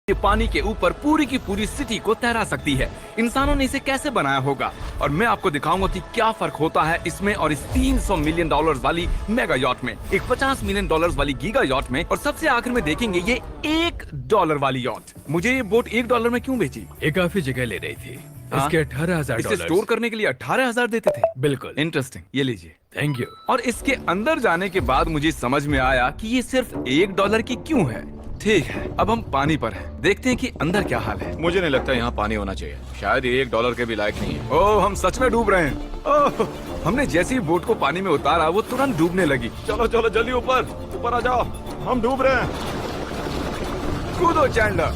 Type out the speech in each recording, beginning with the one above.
ये पानी के ऊपर पूरी की पूरी सिटी को तैरा सकती है। इंसानों ने इसे कैसे बनाया होगा और मैं आपको दिखाऊंगा कि क्या फर्क होता है इसमें और इस 300 मिलियन डॉलर्स वाली मेगा यॉट में, एक 50 मिलियन डॉलर्स वाली गीगा यॉट में, और सबसे आखिर में देखेंगे ये $1 वाली यॉट। मुझे ये बोट $1 में क्यों बेची? ये काफी जगह ले रही थी। इसके 18,000 इसे स्टोर करने के लिए 18,000 देते थे। बिल्कुल। इंटरेस्टिंग, ये लीजिए। Thank you. और इसके अंदर जाने के बाद मुझे समझ में आया कि ये सिर्फ $1 की क्यों है। ठीक है, अब हम पानी पर हैं। देखते हैं कि अंदर क्या हाल है। मुझे नहीं लगता यहाँ पानी होना चाहिए। शायद ये $1 के भी लायक नहीं है। ओह, हम सच में डूब रहे हैं। ओह, हमने जैसे ही बोट को पानी में उतारा वो तुरंत डूबने लगी। चलो चलो जल्दी ऊपर ऊपर आ जाओ, हम डूब रहे हैं। कूदो चैंडलर।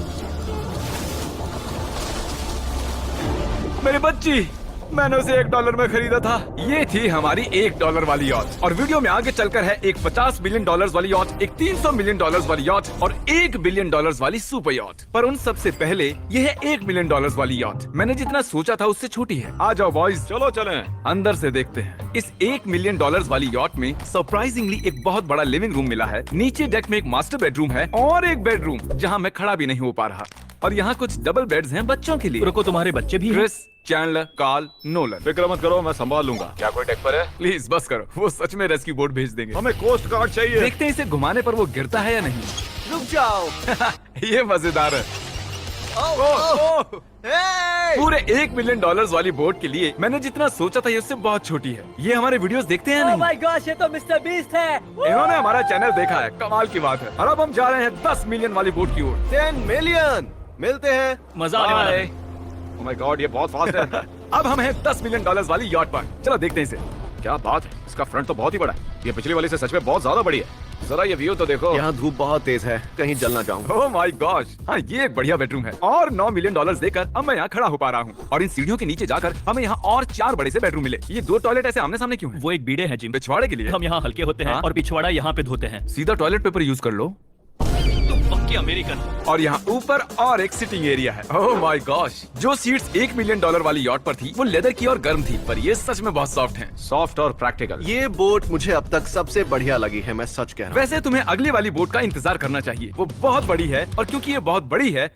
मेरी बच्ची, मैंने उसे $1 में खरीदा था। ये थी हमारी $1 वाली यॉट। और वीडियो में आगे चलकर है एक 50 मिलियन डॉलर्स वाली यॉट, एक 300 मिलियन डॉलर्स वाली यॉट और $1 बिलियन वाली सुपर यॉट। पर उन सबसे पहले ये है $1 मिलियन वाली यॉट। मैंने जितना सोचा था उससे छोटी है। आ जाओ बॉयज, चलो चलें। अंदर से देखते हैं। इस $1 मिलियन वाली यॉट में सरप्राइजिंगली एक बहुत बड़ा लिविंग रूम मिला है। नीचे डेक में एक मास्टर बेडरूम है और एक बेडरूम जहाँ मैं खड़ा भी नहीं हो पा रहा। और यहाँ कुछ डबल बेड्स हैं बच्चों के लिए। रुको, तुम्हारे बच्चे भी हैं? Chris, Chandler, Carl, Nolan. फिक्र मत करो, मैं संभाल लूंगा। क्या कोई डेक पर है? प्लीज बस करो, वो सच में रेस्क्यू बोट भेज देंगे। हमें कोस्ट गार्ड चाहिए। देखते हैं इसे घुमाने पर वो गिरता है या नहीं। रुक जाओ। ये मजेदार है। ओह, पूरे $1 मिलियन वाली बोट के लिए मैंने जितना सोचा था ये उससे बहुत छोटी है। ये हमारे वीडियोस देखते हैं या ओह नहीं? माय गॉश, ये तो मिस्टर बीस्ट है। इन्होंने हमारा चैनल देखा है, कमाल की बात है। और अब हम जा रहे हैं 10 मिलियन वाली बोट की ओर। 10 मिलियन मिलते हैं। मजा आने वाला है। ओह माय गॉड, ये बहुत फास्ट है। अब हम हैं $10 मिलियन वाली यॉट पर। चलो देखते हैं इसे। क्या बात है, इसका फ्रंट तो बहुत ही बड़ा है। ये पिछली वाली से सच में बहुत ज्यादा बड़ी है। जरा ये व्यू तो देखो। यहाँ धूप बहुत तेज है, कहीं जल ना जाऊं। ओह माय गॉश, हाँ ये एक बढ़िया बेडरूम है। और $9 मिलियन देकर अब मैं यहाँ खड़ा हो पा रहा हूँ। और इन सीढ़ियों के नीचे जाकर हमें यहाँ और 4 बड़े से बेडरूम मिले। ये 2 टॉयलेट ऐसे आमने सामने क्यों हैं? वो एक बीड़े हैं जिम। पिछवाड़े के लिए। हम यहाँ हल्के होते हैं हाँ? और पिछवाड़ा यहाँ पे धोते हैं। सीधा टॉयलेट पेपर यूज कर लो। तुम पक्के अमेरिकन। और यहाँ ऊपर और एक सिटिंग एरिया है। ओह माय गॉश, जो सीट्स $1 मिलियन वाली यॉट पर थी वो लेदर की और गर्म थी, पर ये सच में बहुत सॉफ्ट हैं। सॉफ्ट और प्रैक्टिकल। ये बोट मुझे अब तक सबसे बढ़िया लगी है, मैं सच कह रहा हूँ। वैसे तुम्हें अगली वाली बोट का इंतजार करना चाहिए, वो बहुत बड़ी है। और क्योंकि ये बहुत बड़ी है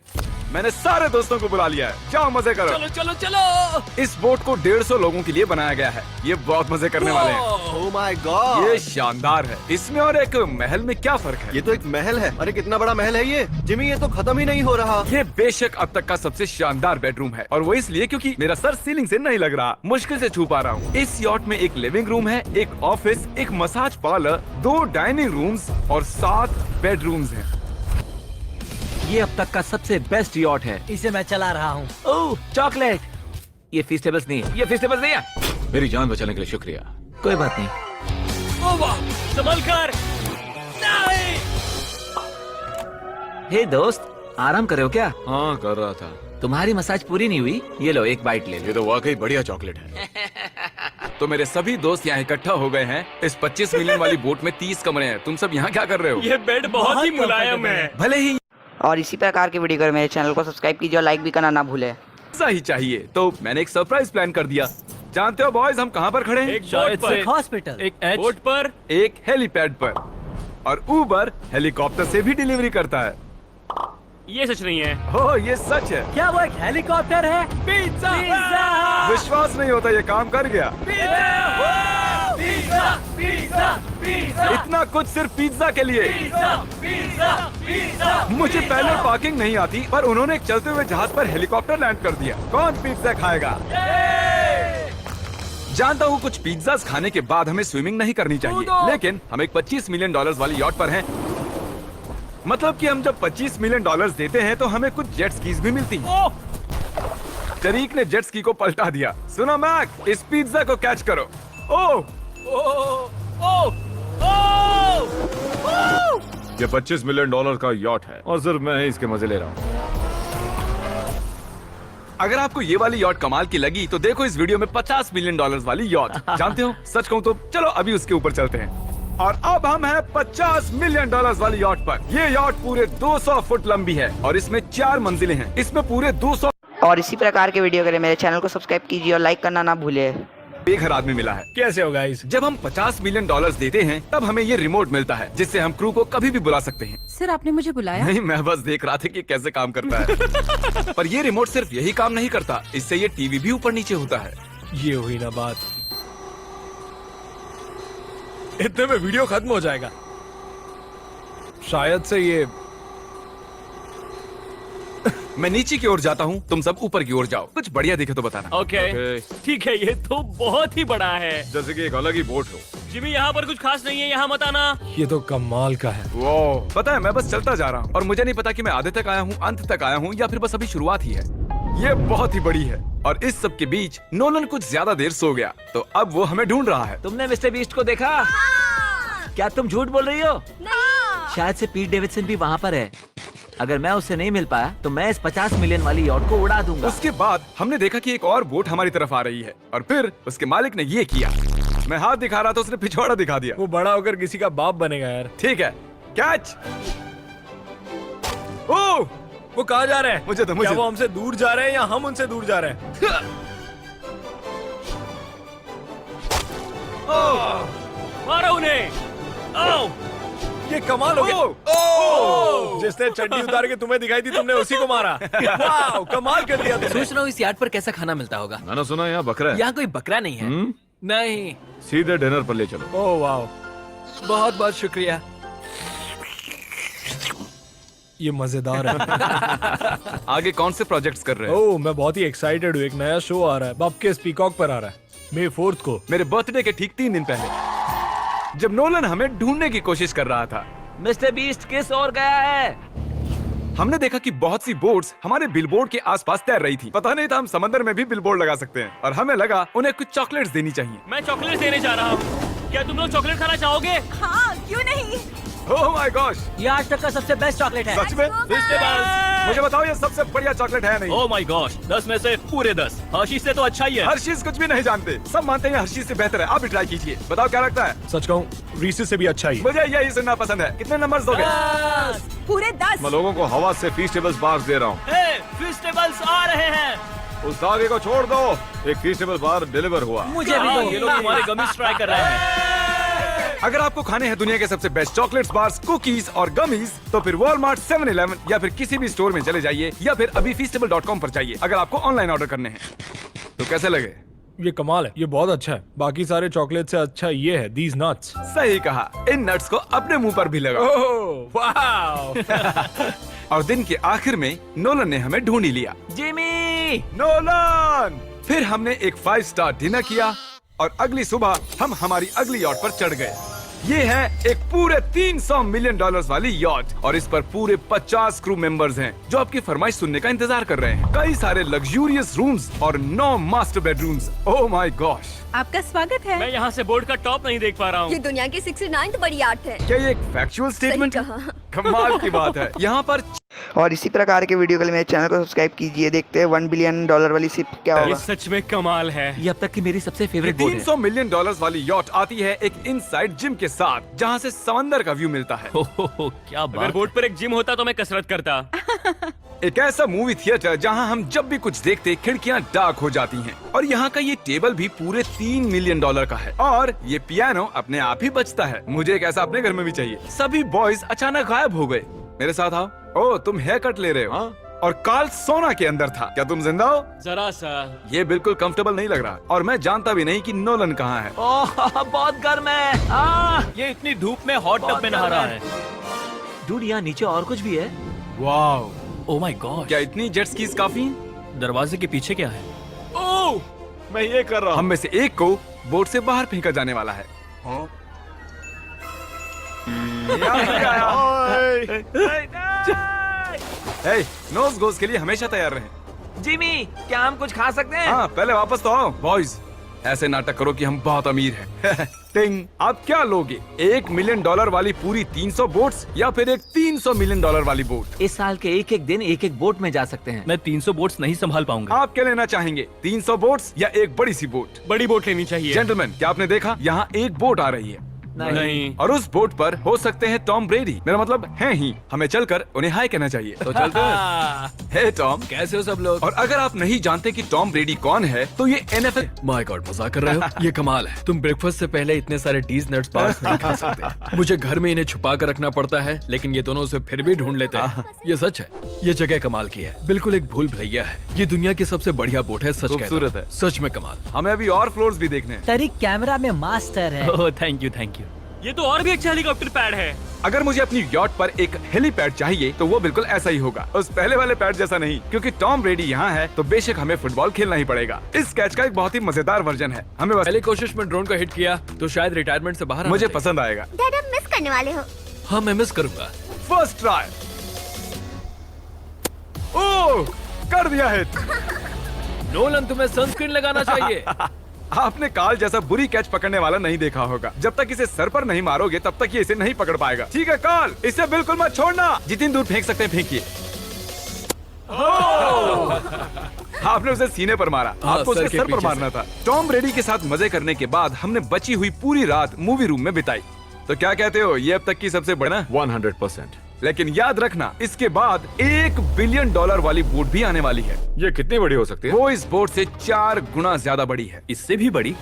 मैंने सारे दोस्तों को बुला लिया है। जाओ मजे करो। चलो चलो चलो। इस बोट को 150 लोगों के लिए बनाया गया है। ये बहुत मजे करने वाले हैं। ओह माय गॉड, ये शानदार है। इसमें और एक महल में क्या फर्क है? ये तो एक महल है। अरे कितना बड़ा महल है ये जिमी, ये तो खत्म ही नहीं हो रहा। ये बेशक अब तक का सबसे शानदार बेडरूम है, और वो इसलिए क्योंकि मेरा सर सीलिंग से नहीं लग रहा, मुश्किल से छू पा रहा हूँ। इस यॉट में एक लिविंग रूम है, एक ऑफिस, एक मसाज पार्लर, 2 डाइनिंग रूम्स और 7 बेडरूम्स हैं। ये अब तक का सबसे बेस्ट यॉट है। इसे मैं चला रहा हूँ। ओह, चॉकलेट। ये फीस्टेबल्स नहीं है, ये फीस्टेबल्स नहीं है। मेरी जान बचाने के लिए शुक्रिया। कोई बात नहीं। ओ वाह, संभल कर। नहीं। हे दोस्त, आराम कर रहे हो क्या? हाँ कर रहा था। तुम्हारी मसाज पूरी नहीं हुई? ये लो, एक बाइट ले लो। ये तो वाकई बढ़िया चॉकलेट है। तो मेरे सभी दोस्त यहाँ इकट्ठा हो गए हैं। इस 25 मिलियन वाली बोट में 30 कमरे हैं। तुम सब यहाँ क्या कर रहे हो? ये बेड बहुत ही मुलायम है। भले ही और इसी प्रकार के वीडियो के लिए मेरे चैनल को सब्सक्राइब कीजिए और लाइक भी करना ना भूलें। ऐसा ही चाहिए, तो मैंने एक सरप्राइज प्लान कर दिया। जानते हो बॉयज, हम कहाँ पर खड़े हैं? एक शायद से हॉस्पिटल, एक बोट पर, एक हेलीपैड पर। और उबर हेलीकॉप्टर से भी डिलीवरी करता है। ये सच नहीं है। ओह, ये सच है। क्या वो एक हेलीकॉप्टर है? पिज्जा। विश्वास नहीं होता, ये काम कर गया। पिज्जा, पिज्जा, पिज्जा, इतना कुछ सिर्फ पिज्जा के लिए। Pizza, pizza. मुझे पहले पार्किंग नहीं आती, पर उन्होंने एक चलते हुए जहाज पर हेलीकॉप्टर लैंड कर दिया। कौन पिज्जा खाएगा? जानता हूँ कुछ पिज्जास खाने के बाद हमें स्विमिंग नहीं करनी चाहिए, लेकिन हम एक $25 मिलियन वाली यॉट पर हैं। मतलब कि हम जब $25 मिलियन देते हैं तो हमें कुछ जेट स्कीज भी मिलती हैं। तरीक ने जेट स्की को पलटा दिया। सुनो मैक, इस पिज्जा को कैच करो। ओह, ये $25 मिलियन का यॉट है और सिर्फ मैं ही इसके मजे ले रहा हूँ। अगर आपको ये वाली यॉट कमाल की लगी तो देखो इस वीडियो में $50 मिलियन वाली यॉट। जानते हो, सच कहूँ तो चलो अभी उसके ऊपर चलते हैं। और अब हम हैं $50 मिलियन वाली यॉट पर। ये यॉट पूरे 200 फुट लंबी है और इसमें 4 मंजिलें हैं। इसमें पूरे 200 और इसी प्रकार के वीडियो के लिए मेरे चैनल को सब्सक्राइब कीजिए और लाइक करना ना भूलें। बेघर आदमी मिला है। कैसे हो गाइस? जब हम 50 मिलियन डॉलर्स देते हैं तब हमें ये रिमोट मिलता है जिससे हम क्रू को कभी भी बुला सकते हैं। सर आपने मुझे बुलाया? नहीं, मैं बस देख रहा था कि कैसे काम करता है। पर ये रिमोट सिर्फ यही काम नहीं करता, इससे ये टीवी भी ऊपर नीचे होता है। ये हुई ना बात, इतने में वीडियो खत्म हो जाएगा। शायद से ये मैं नीचे की ओर जाता हूँ, तुम सब ऊपर की ओर जाओ। कुछ बढ़िया दिखे तो बताना। ओके ठीक है, ये तो बहुत ही बड़ा है। जैसे कि एक अलग ही बोट हो। जिमी यहाँ पर कुछ खास नहीं है, यहाँ मत आना। ये तो कमाल का है। वो पता है, मैं बस चलता जा रहा हूँ और मुझे नहीं पता कि मैं आधे तक आया हूँ, अंत तक आया हूँ या फिर बस अभी शुरुआत ही है। ये बहुत ही बड़ी है और इस सब के बीच नोलन कुछ ज्यादा देर सो गया, तो अब वो हमें ढूंढ रहा है। तुमने मिस्टर बीस्ट को देखा? क्या तुम झूठ बोल रही हो? शायद से पीट डेविडसन भी वहाँ पर है। अगर मैं उससे नहीं मिल पाया तो मैं इस 50 मिलियन वाली यॉट को उड़ा दूंगा। उसके बाद हमने देखा कि एक और बोट हमारी तरफ आ रही है और फिर उसके मालिक ने ये किया। मैं हाथ दिखा रहा था, उसने पिछवाड़ा दिखा दिया। वो बड़ा होकर किसी का बाप बनेगा यार। ठीक है, कैच। ओह, वो कहाँ जा रहे हैं? मुझे तो क्या वो हमसे दूर जा रहे हैं या हम उनसे दूर जा रहे हैं? मारो उन्हें। ओह, ये कमाल हो गया। ओह! जिसने चड्डी उतार के तुम्हें दिखाई थी तुमने उसी को मारा। वाह, कमाल कर दिया तुमने। सोच रहा हूँ इस यार्ड पर कैसा खाना मिलता होगा। मैंने सुना यहाँ बकरा है। यहाँ कोई बकरा नहीं है। नहीं। सीधे डिनर पर ले चलो। ओह वाह, बहुत बहुत शुक्रिया। ये मजेदार है। आगे कौन से प्रोजेक्ट्स कर रहे हो? ओह, मैं बहुत ही एक्साइटेड हूँ। एक नया शो आ रहा है, बपके पीकॉक पर आ रहा है May 4th को। मेरे बर्थडे के ठीक 3 दिन पहले, जब नोलन हमें ढूंढने की कोशिश कर रहा था। मिस्टर बीस्ट किस ओर गया है? हमने देखा कि बहुत सी बोट्स हमारे बिलबोर्ड के आसपास तैर रही थी। पता नहीं था हम समंदर में भी बिलबोर्ड लगा सकते हैं और हमें लगा उन्हें कुछ चॉकलेट्स देनी चाहिए। मैं चॉकलेट देने जा रहा हूँ। क्या तुम लोग चॉकलेट खाना चाहोगे? हाँ, क्यों नहीं? ओह माय गॉश, ये आज तक का सबसे बेस्ट चॉकलेट है। सच में? मुझे बताओ, ये सबसे बढ़िया चॉकलेट है नहीं? ओह माय गॉश, 10 में से पूरे 10। हर्शीज से तो अच्छा ही है। हर्शीज कुछ भी नहीं जानते, सब मानते हैं हर्शीज से बेहतर है। आप भी ट्राई कीजिए, बताओ क्या लगता है? सच कहूँ, रीसेस से भी अच्छा ही। मुझे यही सुनना पसंद है। कितने नंबर्स दोगे? पूरे 10। मैं लोगों को हवा से फीस्टेबल्स बार्स दे रहा हूँ। फेस्टिवल्स आ रहे हैं। उस धागे को छोड़ दो। एक फीस्टेबल बार डिलीवर हुआ। मुझे भी हाँ, दो। ये लोग हमारे गमीज ट्राई कर रहे हैं। अगर आपको खाने हैं दुनिया के सबसे बेस्ट चॉकलेट्स, बार्स, कुकीज और गमीज, तो फिर वॉलमार्ट, 7-Eleven या फिर किसी भी स्टोर में चले जाइए या फिर अभी feastable.com पर जाइए अगर आपको ऑनलाइन ऑर्डर करने हैं। तो कैसे लगे? ये कमाल है, ये बहुत अच्छा है। बाकी सारे चॉकलेट से अच्छा ये है, these nuts। सही कहा, इन नट्स को अपने मुंह पर भी लगाओ। ओह वाह। और दिन के आखिर में नोलन ने हमें ढूंढ ही लिया। जिमी! नोलन! फिर हमने एक 5 स्टार डिनर किया और अगली सुबह हम हमारी अगली यॉट पर चढ़ गए। ये है एक पूरे 300 मिलियन डॉलर्स वाली यॉट और इस पर पूरे 50 क्रू मेंबर्स हैं जो आपकी फरमाइश सुनने का इंतजार कर रहे हैं। कई सारे लग्जूरियस रूम्स और 9 master bedrooms. Oh my gosh, आपका स्वागत है। मैं यहाँ से बोर्ड का टॉप नहीं देख पा रहा ये हूँ। दुनिया की 69th बड़ी आर्ट है। क्या ये एक फैक्चुअल स्टेटमेंट है? कहा। कमाल की बात है। यहाँ पर और इसी प्रकार के वीडियो के लिए मेरे चैनल को सब्सक्राइब कीजिए। देखते हैं 1 बिलियन डॉलर वाली शिप क्या ये होगा। सच में कमाल है। ये अब तक की मेरी सबसे फेवरेट बोट है। 300 मिलियन डॉलर्स वाली यॉट आती है एक इनसाइड जिम के साथ जहाँ से समंदर का व्यू मिलता है। क्या बात। अगर बोट पर एक जिम होता तो मैं कसरत करता। एक ऐसा मूवी थिएटर जहां हम जब भी कुछ देखते खिड़कियां डार्क हो जाती हैं और यहाँ का ये टेबल भी पूरे 3 मिलियन डॉलर का है और ये पियानो अपने आप ही बजता है। मुझे एक ऐसा अपने घर में भी चाहिए। सभी बॉयज अचानक गायब हो गए। मेरे साथ आओ। ओह, तुम हेयर कट ले रहे हो? और कार्ल सोना के अंदर था। क्या तुम जिंदा हो? जरा सा। ये बिल्कुल कंफर्टेबल नहीं लग रहा और मैं जानता भी नहीं कि नोलन कहाँ है। ओह, बहुत गर्म है। ये इतनी धूप में हॉट टब में नहा रहा है। डूड, यहाँ नीचे और कुछ भी है। Wow, oh my God. क्या इतनी जेट स्कीज काफी हैं? दरवाजे के पीछे क्या है? ओह, मैं ये कर रहा हूँ। हम में से एक को बोट से बाहर फेंका जाने वाला है। नोज गोज के लिए हमेशा तैयार रहें। जिमी, क्या हम कुछ खा सकते हैं? हाँ, पहले वापस तो आओ। बॉयज, ऐसे नाटक करो कि हम बहुत अमीर हैं। टिंग, आप क्या लोगे? 1 मिलियन डॉलर वाली पूरी 300 बोट्स या फिर एक 300 मिलियन डॉलर वाली बोट? इस साल के एक एक दिन एक एक बोट में जा सकते हैं। मैं 300 बोट्स नहीं संभाल पाऊंगा। आप क्या लेना चाहेंगे, 300 बोट्स या एक बड़ी सी बोट? बड़ी बोट लेनी चाहिए। जेंटलमैन, क्या आपने देखा यहाँ एक बोट आ रही है नहीं। और उस बोट पर हो सकते हैं टॉम ब्रेडी। मेरा मतलब है ही। हमें चलकर उन्हें हाय कहना चाहिए। तो चलते हैं। हे टॉम, कैसे हो सब लोग? और अगर आप नहीं जानते कि टॉम ब्रेडी कौन है तो ये NFL माय गॉड, मजाक कर रहे हो? ये कमाल है। तुम ब्रेकफास्ट से पहले इतने सारे टीज नट्स बार्स नहीं खा सकते। मुझे घर में इन्हें छुपा कर रखना पड़ता है, लेकिन ये दोनों उसे फिर भी ढूंढ लेते हैं। ये सच है, ये जगह कमाल की है, बिल्कुल एक भूल भुलैया है। ये दुनिया की सबसे बढ़िया बोट है, सच कहता हूं। खूबसूरत है। सच में कमाल। हमें अभी और फ्लोर्स भी देखने हैं। तरीक कैमरा में मास्टर है। Oh thank you thank you. ये तो और भी अच्छा हेलीकॉप्टर पैड है। अगर मुझे अपनी यॉट पर एक हेलीपैड चाहिए तो वो बिल्कुल ऐसा ही होगा, उस पहले वाले पैड जैसा नहीं, क्योंकि टॉम ब्रेडी यहाँ है तो बेशक हमें फुटबॉल खेलना ही पड़ेगा। इस कैच का एक बहुत ही मजेदार वर्जन है। हमें बस पहली कोशिश में ड्रोन को हिट किया तो शायद रिटायरमेंट से बाहर आना मुझे चाहिए। पसंद आएगा। डैड अब मिस करने वाले हो। हाँ मैं मिस करूंगा। First try. ओह, कर दिया हिट। नोलन तुम्हें सनस्क्रीन लगाना चाहिए। आपने काल जैसा बुरी कैच पकड़ने वाला नहीं देखा होगा। जब तक इसे सर पर नहीं मारोगे तब तक ये इसे नहीं पकड़ पाएगा। ठीक है काल, इसे बिल्कुल मत छोड़ना। जितनी दूर फेंक सकते हैं फेंकिए। आपने उसे सीने पर मारा, हाँ, आपको सर उसके के सर पर पीछे मारना था। टॉम ब्रेडी के साथ मजे करने के बाद हमने बची हुई पूरी रात मूवी रूम में बिताई। तो क्या कहते हो, ये अब तक की सबसे बड़ा? 100%। लेकिन याद रखना, इसके बाद $1 बिलियन वाली बोट भी आने वाली है। ये कितनी बड़ी हो सकती है? वो इस बोट से 4 गुना ज्यादा बड़ी है। इससे भी बड़ी?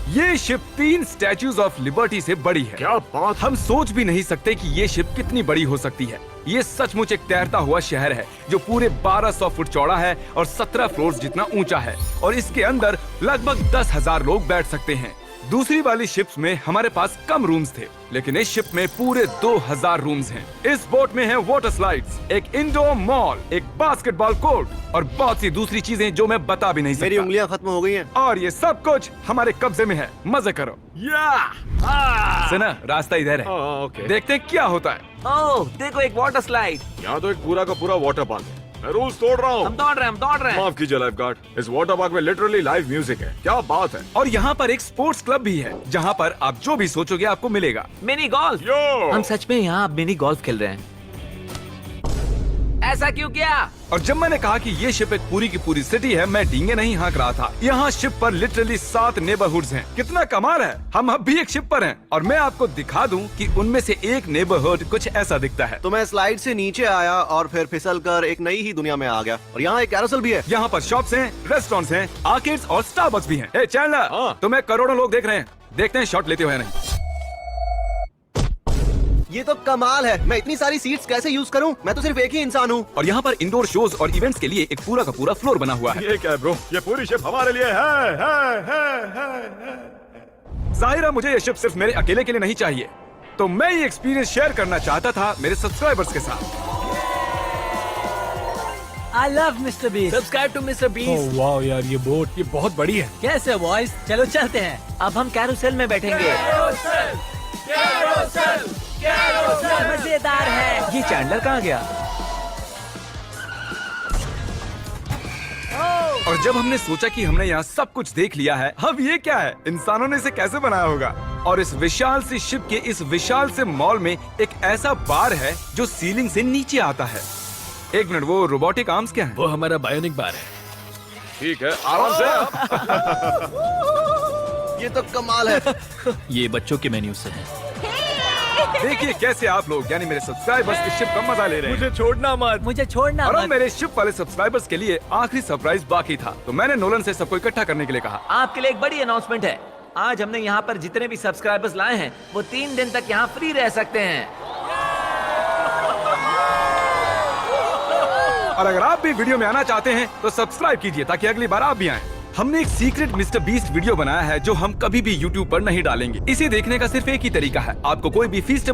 ये शिप 3 स्टैच्यूज ऑफ लिबर्टी से बड़ी है। क्या बात! हम सोच भी नहीं सकते कि ये शिप कितनी बड़ी हो सकती है। ये सचमुच एक तैरता हुआ शहर है जो पूरे 1200 फुट चौड़ा है और 17 फ्लोर्स जितना ऊंचा है, और इसके अंदर लगभग 10,000 लोग बैठ सकते हैं। दूसरी वाली शिप्स में हमारे पास कम रूम्स थे, लेकिन इस शिप में पूरे 2000 रूम्स हैं। इस बोट में है वाटर स्लाइड्स, एक इंडोर मॉल, एक बास्केटबॉल कोर्ट और बहुत सी दूसरी चीजें जो मैं बता भी नहीं मेरी सकता। उंगलियां खत्म हो गई हैं। और ये सब कुछ हमारे कब्जे में है। मजे करो। सुना, रास्ता इधर है। ओके। देखते हैं क्या होता है। ओह देखो, एक वाटर स्लाइड। यहाँ तो एक पूरा का पूरा वाटर पार्क है। मैं रूल्स तोड़ रहा हूँ। हम दौड़ रहे हैं। माफ कीजिए लाइफ गार्ड, इस वाटर पार्क में लिटरली लाइव म्यूजिक है। क्या बात है! और यहाँ पर एक स्पोर्ट्स क्लब भी है जहाँ पर आप जो भी सोचोगे आपको मिलेगा। Mini golf. यो! हम सच में यहाँ मिनी गोल्फ खेल रहे हैं। ऐसा क्यों किया? और जब मैंने कहा कि ये शिप एक पूरी की पूरी सिटी है, मैं डींगे नहीं हाँक रहा था। यहाँ शिप पर लिटरली 7 नेबरहुड्स हैं। कितना कमाल है। हम अब भी एक शिप पर हैं और मैं आपको दिखा दूं कि उनमें से एक नेबरहुड कुछ ऐसा दिखता है। तो मैं स्लाइड से नीचे आया और फिर फिसल कर एक नई ही दुनिया में आ गया। और यहाँ एक कैरोसेल भी है। यहाँ पर शॉप्स हैं, रेस्टोरेंट्स हैं, आर्केड्स और स्टारबक्स भी हैं। ए चैनलर, हाँ। तुम्हें करोड़ों लोग देख रहे हैं। देखते हैं शॉट लेते हुए नहीं। ये तो कमाल है। मैं इतनी सारी सीट्स कैसे यूज करूं? मैं तो सिर्फ एक ही इंसान हूँ। और यहाँ पर इंडोर शोज और इवेंट्स के लिए एक पूरा का पूरा फ्लोर बना हुआ है। ये क्या है ब्रो? ये पूरी शिप हमारे लिए है। जाहिर है मुझे ये शिप सिर्फ मेरे अकेले के लिए नहीं चाहिए, तो मैं ये एक्सपीरियंस शेयर करना चाहता था मेरे सब्सक्राइबर्स के साथ। I love Mister Beast. Subscribe to Mister Beast. वाह यार, ये बोट ये बहुत बड़ी है। कैसे बॉयज, चलो चलते हैं। अब हम कैरोसेल में बैठेंगे। मजेदार है। ये चैंडलर कहाँ गया? और जब हमने सोचा कि हमने यहाँ सब कुछ देख लिया है, अब ये क्या है, इंसानों ने इसे कैसे बनाया होगा। और इस विशाल सी शिप के इस विशाल से मॉल में एक ऐसा बार है जो सीलिंग से नीचे आता है। एक मिनट, वो रोबोटिक आर्म्स क्या है? वो हमारा बायोनिक बार है। ठीक है, आराम से। ये तो कमाल है। ये बच्चों के मेन्यू से है। देखिए कैसे आप लोग यानी मेरे सब्सक्राइबर्स इस शिप का मजा ले रहे हैं। मुझे छोड़ना मत। मुझे छोड़ना और अब मत। मेरे शिप वाले सब्सक्राइबर्स के लिए आखिरी सरप्राइज बाकी था, तो मैंने नोलन से सबको इकट्ठा करने के लिए कहा। आपके लिए एक बड़ी अनाउंसमेंट है। आज हमने यहाँ पर जितने भी सब्सक्राइबर्स लाए हैं वो 3 दिन तक यहाँ फ्री रह सकते हैं। और अगर आप भी वीडियो में आना चाहते हैं तो सब्सक्राइब कीजिए ताकि अगली बार आप भी आएं। हमने एक सीक्रेट मिस्टर बीस्ट वीडियो बनाया है जो हम कभी भी YouTube पर नहीं डालेंगे। इसे देखने का सिर्फ एक ही तरीका है, आपको कोई भी फीस